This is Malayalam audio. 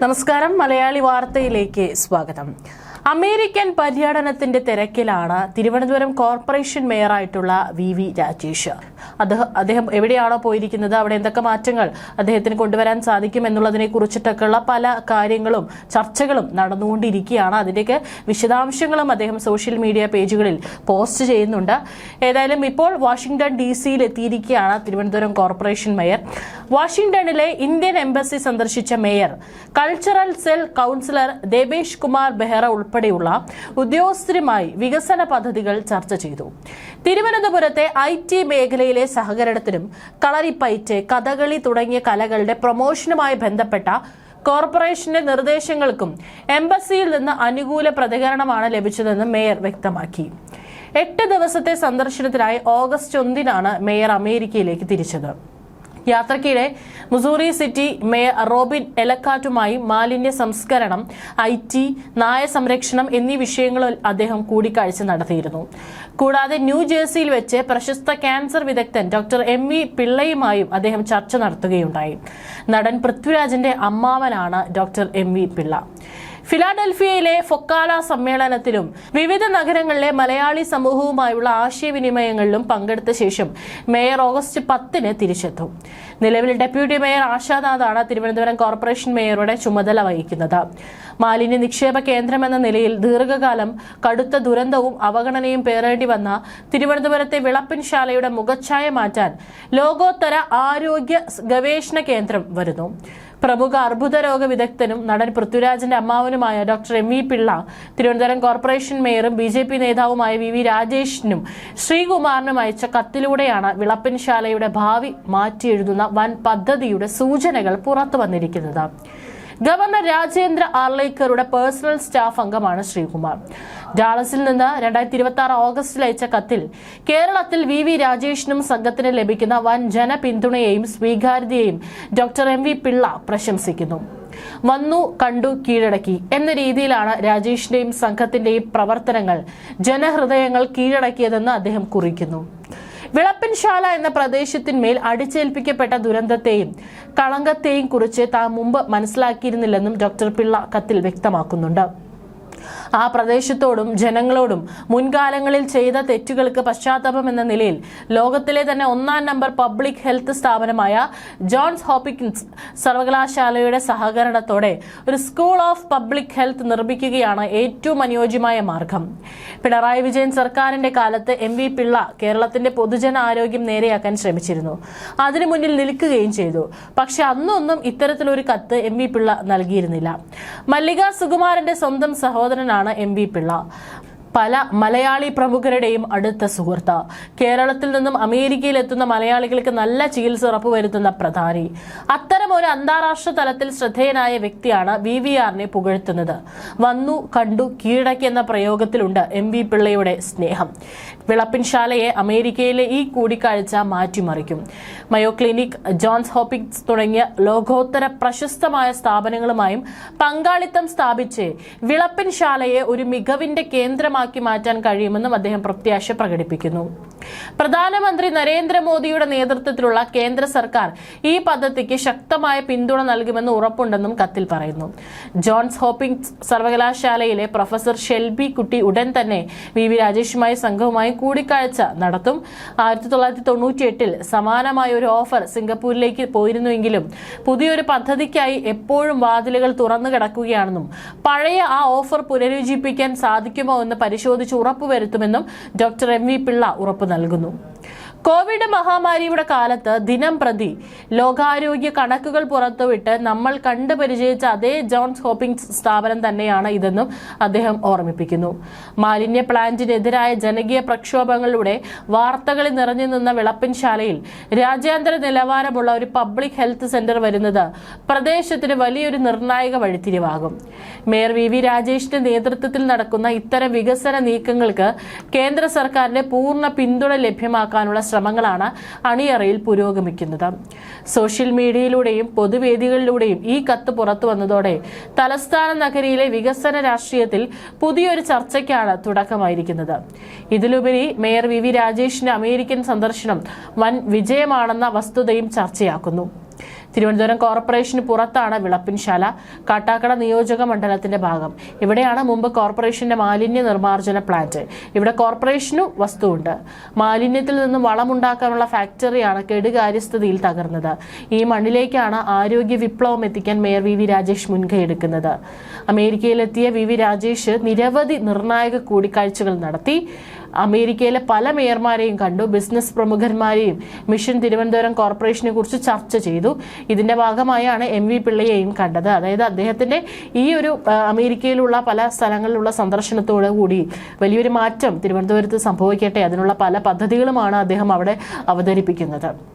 നമസ്കാരം, മലയാളി വാർത്തയിലേക്ക് സ്വാഗതം. അമേരിക്കൻ പര്യടനത്തിന്റെ തിരക്കിലാണ് തിരുവനന്തപുരം കോർപ്പറേഷൻ മേയറായിട്ടുള്ള വി രാജേഷ്. അദ്ദേഹം എവിടെയാണോ പോയിരിക്കുന്നത് അവിടെ എന്തൊക്കെ മാറ്റങ്ങൾ അദ്ദേഹത്തിന് കൊണ്ടുവരാൻ സാധിക്കും എന്നുള്ളതിനെ കുറിച്ചിട്ടൊക്കെയുള്ള പല കാര്യങ്ങളും ചർച്ചകളും നടന്നുകൊണ്ടിരിക്കുകയാണ്. അതിന്റെയൊക്കെ വിശദാംശങ്ങളും അദ്ദേഹം സോഷ്യൽ മീഡിയ പേജുകളിൽ പോസ്റ്റ് ചെയ്യുന്നുണ്ട്. ഏതായാലും ഇപ്പോൾ വാഷിംഗ്ടൺ DC-യിൽ എത്തിയിരിക്കുകയാണ് തിരുവനന്തപുരം കോർപ്പറേഷൻ മേയർ. വാഷിംഗ്ടണിലെ ഇന്ത്യൻ എംബസി സന്ദർശിച്ച mayor cultural cell counsellor Debesh Kumar Behera ഉൾപ്പെടെയുള്ള ഉദ്യോഗസ്ഥരുമായി വികസന പദ്ധതികൾ ചർച്ച ചെയ്തു. തിരുവനന്തപുരത്തെ IT മേഖലയിലെ സഹകരണത്തിനും കളരിപ്പയറ്റ്, കഥകളി തുടങ്ങിയ കലകളുടെ പ്രൊമോഷനുമായി ബന്ധപ്പെട്ട കോർപ്പറേഷന്റെ നിർദ്ദേശങ്ങൾക്കും എംബസിയിൽ നിന്ന് അനുകൂല പ്രതികരണമാണ് ലഭിച്ചതെന്ന് മേയർ വ്യക്തമാക്കി. 8 ദിവസത്തെ സന്ദർശനത്തിനായി ഓഗസ്റ്റ് 1-നാണ് മേയർ അമേരിക്കയിലേക്ക് തിരിച്ചത്. യാത്രയ്ക്കിടെ മുസൂറി സിറ്റി മേയർ റോബിൻ എലക്കാറ്റുമായി മാലിന്യ സംസ്കരണം, IT, നായ സംരക്ഷണം എന്നീ വിഷയങ്ങളിൽ അദ്ദേഹം കൂടിക്കാഴ്ച നടത്തിയിരുന്നു. കൂടാതെ ന്യൂജേഴ്സിയിൽ വെച്ച് പ്രശസ്ത ക്യാൻസർ വിദഗ്ധൻ ഡോക്ടർ MV പിള്ളയുമായും അദ്ദേഹം ചർച്ച നടത്തുകയുണ്ടായി. നടൻ പൃഥ്വിരാജിന്റെ അമ്മാവനാണ് ഡോക്ടർ MV പിള്ള. ഫിലാഡൽഫിയയിലെ ഫൊക്കാല സമ്മേളനത്തിലും വിവിധ നഗരങ്ങളിലെ മലയാളി സമൂഹവുമായുള്ള ആശയവിനിമയങ്ങളിലും പങ്കെടുത്ത ശേഷം മേയർ ഓഗസ്റ്റ് 10-ന് തിരിച്ചെത്തും. നിലവിൽ ഡെപ്യൂട്ടി മേയർ ആശാനാഥാണ് തിരുവനന്തപുരം കോർപ്പറേഷൻ മേയറുടെ ചുമതല വഹിക്കുന്നത്. മാലിന്യ നിക്ഷേപ കേന്ദ്രമെന്ന നിലയിൽ ദീർഘകാലം കടുത്ത ദുരന്തവും അവഗണനയും പേറേണ്ടി വന്ന തിരുവനന്തപുരത്തെ വിളപ്പിൻശാലയുടെ മുഖച്ഛായ മാറ്റാൻ ലോകോത്തര ആരോഗ്യ ഗവേഷണ കേന്ദ്രം വരുന്നു. പ്രമുഖ അർബുദരോഗ വിദഗ്ധനും നടൻ പൃഥ്വിരാജിന്റെ അമ്മാവനുമായ doctor MV Pillai Thiruvananthapuram corporation മേയറും BJP നേതാവുമായ VV രാജേഷിനും ശ്രീകുമാറിനും അയച്ച കത്തിലൂടെയാണ് വിളപ്പിൻശാലയുടെ ഭാവി മാറ്റിയെഴുതുന്ന വൻ പദ്ധതിയുടെ സൂചനകൾ പുറത്തു വന്നിരിക്കുന്നത്. ഗവർണർ രാജേന്ദ്ര ആർലേക്കറുടെ പേഴ്സണൽ സ്റ്റാഫ് അംഗമാണ് ശ്രീകുമാർ. ഡാളസിൽ നിന്ന് 2026 ഓഗസ്റ്റിൽ അയച്ച കത്തിൽ കേരളത്തിൽ VV രാജേഷിനും സംഘത്തിന് ലഭിക്കുന്ന വൻ ജനപിന്തുണയെയും സ്വീകാര്യതയെയും ഡോക്ടർ MV പിള്ള പ്രശംസിക്കുന്നു. വന്നു, കണ്ടു, കീഴടക്കി എന്ന രീതിയിലാണ് രാജേഷിന്റെയും സംഘത്തിന്റെയും പ്രവർത്തനങ്ങൾ ജനഹൃദയങ്ങൾ കീഴടക്കിയതെന്ന് അദ്ദേഹം കുറിക്കുന്നു. വിളപ്പിൻശാല എന്ന പ്രദേശത്തിന്മേൽ അടിച്ചേൽപ്പിക്കപ്പെട്ട ദുരന്തത്തെയും കളങ്കത്തെയും കുറിച്ച് താൻ മുമ്പ് മനസ്സിലാക്കിയിരുന്നില്ലെന്നും ഡോക്ടർ പിള്ള കത്തിൽ വ്യക്തമാക്കുന്നുണ്ട്. ആ പ്രദേശത്തോടും ജനങ്ങളോടും മുൻകാലങ്ങളിൽ ചെയ്ത തെറ്റുകൾക്ക് പശ്ചാത്താപം എന്ന നിലയിൽ ലോകത്തിലെ തന്നെ 1-ാം നമ്പർ പബ്ലിക് ഹെൽത്ത് സ്ഥാപനമായ ജോൺസ് ഹോപ്കിൻസ് സർവകലാശാലയുടെ സഹകരണത്തോടെ ഒരു സ്കൂൾ ഓഫ് പബ്ലിക് ഹെൽത്ത് നിർമ്മിക്കുകയാണ് ഏറ്റവും അനുയോജ്യമായ മാർഗം. പിണറായി വിജയൻ സർക്കാരിന്റെ കാലത്ത് MV പിള്ള കേരളത്തിന്റെ പൊതുജന ആരോഗ്യം നേരെയാക്കാൻ ശ്രമിച്ചിരുന്നു. അതിനു മുന്നിൽ നിൽക്കുകയും ചെയ്തു. പക്ഷെ അന്നൊന്നും ഇത്തരത്തിലൊരു കത്ത് MV പിള്ള നൽകിയിരുന്നില്ല. മല്ലിക സുകുമാരന്റെ സ്വന്തം സഹോദരനാണ് MV പിള്ള. പല മലയാളി പ്രമുഖരുടെയും അടുത്ത സുഹൃത്ത്. കേരളത്തിൽ നിന്നും അമേരിക്കയിൽ എത്തുന്ന മലയാളികൾക്ക് നല്ല ചികിത്സ ഉറപ്പുവരുത്തുന്ന പ്രധാനി. അത്തരം ഒരു അന്താരാഷ്ട്ര തലത്തിൽ ശ്രദ്ധേയനായ വ്യക്തിയാണ് VVRനെ പുകഴ്ത്തുന്നത്. വന്നു, കണ്ടു, കീഴടക്കി എന്ന പ്രയോഗത്തിലുണ്ട് MV പിള്ളയുടെ സ്നേഹം. വിളപ്പിൻശാലയെ അമേരിക്കയിലെ ഈ കൂടിക്കാഴ്ച മാറ്റിമറിക്കും. മയോ ക്ലിനിക്, ജോൺസ് ഹോപ്കിൻസ് തുടങ്ങിയ ലോകോത്തര പ്രശസ്തമായ സ്ഥാപനങ്ങളുമായും പങ്കാളിത്തം സ്ഥാപിച്ച് വിളപ്പിൻശാലയെ ഒരു മികവിന്റെ കേന്ദ്രമായി മാറ്റാൻ കഴിയുമെന്നും അദ്ദേഹം പ്രത്യാശ പ്രകടിപ്പിക്കുന്നു. പ്രധാനമന്ത്രി നരേന്ദ്രമോദിയുടെ നേതൃത്വത്തിലുള്ള കേന്ദ്ര സർക്കാർ ഈ പദ്ധതിക്ക് ശക്തമായ പിന്തുണ നൽകുമെന്ന് ഉറപ്പുണ്ടെന്നും കത്തിൽ പറയുന്നു. ജോൺസ് ഹോപ്കിൻസ് സർവകലാശാലയിലെ പ്രൊഫസർ ഷെൽബി കുട്ടി ഉടൻ തന്നെ VV രാജേഷുമായി സംഘവുമായി കൂടിക്കാഴ്ച നടത്തും. 1998-ൽ സമാനമായ ഒരു ഓഫർ സിംഗപ്പൂരിലേക്ക് പോയിരുന്നുവെങ്കിലും പുതിയൊരു പദ്ധതിക്കായി എപ്പോഴും വാതിലുകൾ തുറന്നു കിടക്കുകയാണെന്നും പഴയ ആ ഓഫർ പുനരുജ്ജീവിപ്പിക്കാൻ സാധിക്കുമോ എന്ന് പരിശോധിച്ച് ഉറപ്പുവരുത്തുമെന്നും ഡോക്ടർ MV പിള്ള ഉറപ്പു നൽകുന്നു. കോവിഡ് മഹാമാരിയുടെ കാലത്ത് ദിനം പ്രതി ലോകാരോഗ്യ കണക്കുകൾ പുറത്തുവിട്ട് നമ്മൾ കണ്ടുപരിചയിച്ച അതേ ജോൺസ് ഹോപ്കിൻസ് സ്ഥാപനം തന്നെയാണ് ഇതെന്നും അദ്ദേഹം ഓർമ്മിപ്പിക്കുന്നു. മാലിന്യ പ്ലാന്റിനെതിരായ ജനകീയ പ്രക്ഷോഭങ്ങളുടെ വാർത്തകളിൽ നിറഞ്ഞു നിന്ന വിളപ്പിൻശാലയിൽ രാജ്യാന്തര നിലവാരമുള്ള ഒരു പബ്ലിക് ഹെൽത്ത് സെന്റർ വരുന്നത് പ്രദേശത്തിന് വലിയൊരു നിർണായക വഴിത്തിരിവാകും. മേയർ VV രാജേഷിന്റെ നേതൃത്വത്തിൽ നടക്കുന്ന ഇത്തരം വികസന നീക്കങ്ങൾക്ക് കേന്ദ്ര സർക്കാരിന്റെ പൂർണ്ണ പിന്തുണ ലഭ്യമാക്കാനുള്ള ശ്രമങ്ങളാണ് അണിയറയിൽ പുരോഗമിക്കുന്നത്. സോഷ്യൽ മീഡിയയിലൂടെയും പൊതുവേദികളിലൂടെയും ഈ കത്ത് പുറത്തു വന്നതോടെ തലസ്ഥാന നഗരിയിലെ വികസന രാഷ്ട്രീയത്തിൽ പുതിയൊരു ചർച്ചയ്ക്കാണ് തുടക്കമായിരിക്കുന്നത്. ഇതിലുപരി മേയർ VV രാജേഷിന്റെ അമേരിക്കൻ സന്ദർശനം വൻ വിജയമാണെന്ന വസ്തുതയും ചർച്ചയാക്കുന്നു. തിരുവനന്തപുരം കോർപ്പറേഷന് പുറത്താണ് വിളപ്പിൻശാല. കാട്ടാക്കട നിയോജക മണ്ഡലത്തിന്റെ ഭാഗം. ഇവിടെയാണ് മുമ്പ് കോർപ്പറേഷന്റെ മാലിന്യ നിർമ്മാർജ്ജന പ്ലാന്റ്. ഇവിടെ കോർപ്പറേഷനു വസ്തുവുണ്ട്. മാലിന്യത്തിൽ നിന്നും വളമുണ്ടാക്കാനുള്ള ഫാക്ടറിയാണ് കെടുകാര്യസ്ഥതയിൽ തകർന്നത്. ഈ മണ്ണിലേക്കാണ് ആരോഗ്യ വിപ്ലവം എത്തിക്കാൻ മേയർ വി രാജേഷ് മുൻകൈയെടുക്കുന്നത്. അമേരിക്കയിലെത്തിയ വി രാജേഷ് നിരവധി നിർണായക കൂടിക്കാഴ്ചകൾ നടത്തി. അമേരിക്കയിലെ പല മേയർമാരെയും കണ്ടു. ബിസിനസ് പ്രമുഖന്മാരെയും മിഷൻ തിരുവനന്തപുരം കോർപ്പറേഷനെ കുറിച്ച് ചർച്ച ചെയ്തു. ഇതിന്റെ ഭാഗമായാണ് MV പിള്ളയെയും കണ്ടത്. അതായത് അദ്ദേഹത്തിന്റെ ഈ ഒരു അമേരിക്കയിലുള്ള പല സ്ഥലങ്ങളിലുള്ള സന്ദർശനത്തോടു കൂടി വലിയൊരു മാറ്റം തിരുവനന്തപുരത്ത് സംഭവിക്കട്ടെ, അതിനുള്ള പല പദ്ധതികളുമാണ് അദ്ദേഹം അവിടെ അവതരിപ്പിക്കുന്നത്.